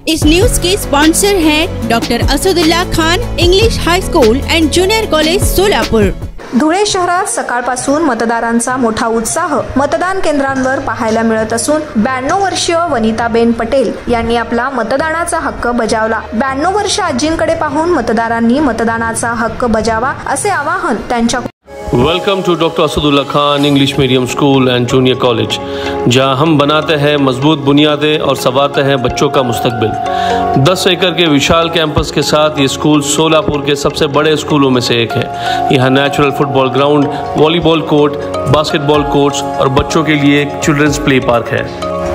इस news के sponsor हैं doctor Asadullah Khan English high school and junior college Solapur. Dhule शहरात सकाळपासून मतदारांचा मोठा उत्साह मतदान केंद्रांवर पाहायला मिळत असून 92 वर्षीय वनिताबेन पटेल यांनी आपला मतदानाचा हक्क बजावला। 92 वर्ष आजींकडे पाहून मतदारांनी मतदानाचा हक्क बजावा असे आवाहन त्यांच्या welcome to doctor Asadullah Khan English medium school and junior college, जहां हम बनाते हैं मजबूत बुनियादें और संवारते हैं बच्चों का मुस्तकबिल। 10 एकड़ के विशाल कैंपस के साथ ये स्कूल सोलापुर के सबसे बड़े स्कूलों में से एक है। यहाँ natural football ground, volleyball court, basketball courts और बच्चों के लिए एक चिल्ड्रंस प्ले पार्क है।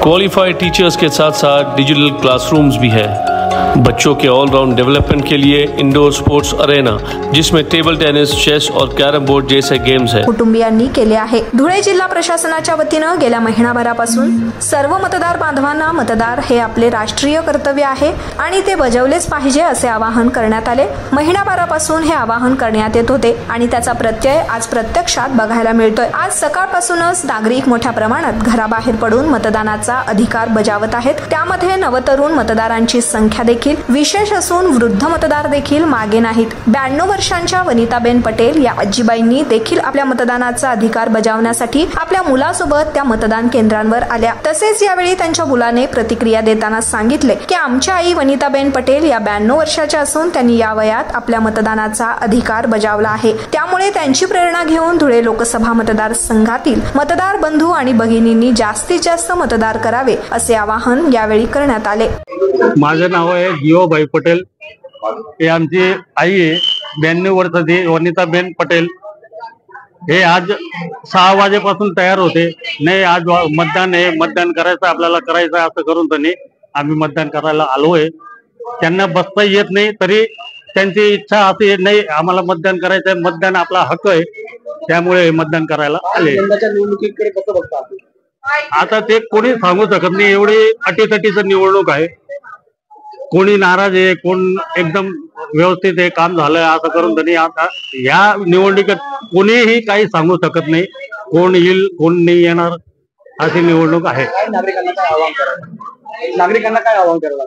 क्वालिफाइड टीचर्स के साथ साथ डिजिटल क्लासरूम्स भी है। बच्चों के ऑलराउंड डेवलपमेंट के लिए इंडोर स्पोर्ट्स अरेना, जिसमें टेबल टेनिस, चेस और कैरम बोर्ड जैसे गेम्स हैं। कुटुंबियांनी केले आहे। धुळे जिल्हा प्रशासनाच्या वतीनं गेल्या महिनाभरापासून सर्व मतदार बांधवांना मतदार हे आपले राष्ट्रीय कर्तव्य आहे आणि ते बजावलेच पाहिजे असे आवाहन करण्यात आले। महिनाभरापासून हे आवाहन करण्यात येत होते आणि त्याचा प्रत्यय आज प्रत्यक्षात बघायला मिळतोय। आज सकाळपासूनच नागरिक मोठ्या प्रमाणात घराबाहेर पडून मतदानाचा अधिकार बजावत आहेत। त्यामध्ये नवतरुण मतदारांची संख्या देखील विशेष असून वृद्ध मतदार देखील मागे नाहीत। 92 वर्षांच्या वनिताबेन पटेल या आजीबाईंनी देखील आपल्या मतदानाचा अधिकार बजावण्यासाठी आपल्या मुलासोबत त्या मतदान केंद्रांवर आल्या। तसेच यावेळी त्यांच्या मुलाने प्रतिक्रिया देताना सांगितले की आमच्या आई वनिताबेन पटेल या 92 वर्षाच्या असून त्यांनी या वयात आपल्या मतदानाचा अधिकार बजावला आहे। त्यामुळे त्यांची प्रेरणा घेऊन धुळे लोकसभा मतदारसंघातील मतदार बंधू आणि भगिनींनी जास्तीत जास्त मतदार करावे असे आवाहन यावेळी करण्यात आले। माझं नाव आहे जीवाबाई पटेल। हे आमची आई आहे 92 वर्षाची वनिताबेन पटेल। हे आज 6 वाजेपासून तयार होते। नाही आज मतदान आहे, मतदान करायचं आपल्याला करायचं असं करून त्यांनी आम्ही मतदान करायला आलोय। त्यांना बसता येत नाही तरी त्यांची इच्छा अशी नाही आम्हाला मतदान करायचं आहे, मतदान आपला हक्क आहे, त्यामुळे मतदान करायला आले। निवडणुकीकडे कसं बघता? आता ते कोणी सांगू शकत नाही, एवढी अटीतटीचं निवडणूक आहे। कोणी नाराज आहे, कोण एकदम व्यवस्थित आहे, काम झालं असं करून त्यांनी आता या निवडणुकीत कोणीही काही सांगू शकत नाही, कोण येईल कोण नाही येणार अशी निवडणूक आहे। नागरिकांना काय आवाहन करायला?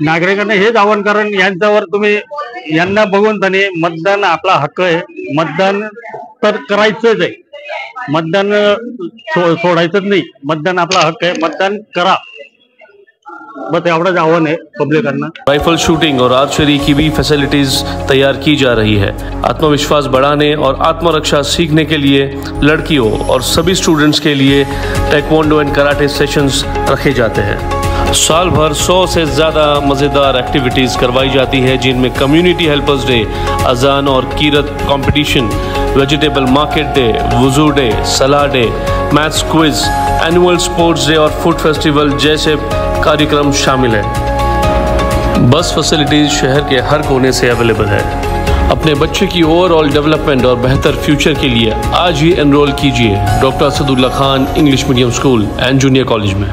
नागरिकांना हेच आवाहन करण यांच्यावर तुम्ही यांना बघून त्यांनी मतदान आपला हक्क आहे, मतदान तर करायचंच आहे, मतदान सोडायचंच नाही, मतदान आपला हक्क आहे, मतदान करा, बस एवढाच आह्वान है पब्लिकांना। राइफल शूटिंग और आर्चरी की भी फैसिलिटीज तैयार की जा रही है। आत्मविश्वास बढ़ाने और आत्मरक्षा सीखने के लिए लड़कियों और सभी स्टूडेंट्स के लिए टेक्वांडो एंड कराटे सेशंस रखे जाते हैं। साल भर 100 से ज़्यादा मज़ेदार एक्टिविटीज़ करवाई जाती है, जिनमें कम्युनिटी हेल्पर्स डे, अजान और कीरत कंपटीशन, वेजिटेबल मार्केट डे, वुजू डे, सलाह day, maths quiz, annual sports day और फूड फेस्टिवल जैसे कार्यक्रम शामिल है। बस फैसिलिटीज शहर के हर कोने से अवेलेबल है। अपने बच्चे की ओवरऑल डेवलपमेंट और बेहतर फ्यूचर के लिए आज ही एनरोल कीजिए doctor Asadullah Khan English medium school and junior college में।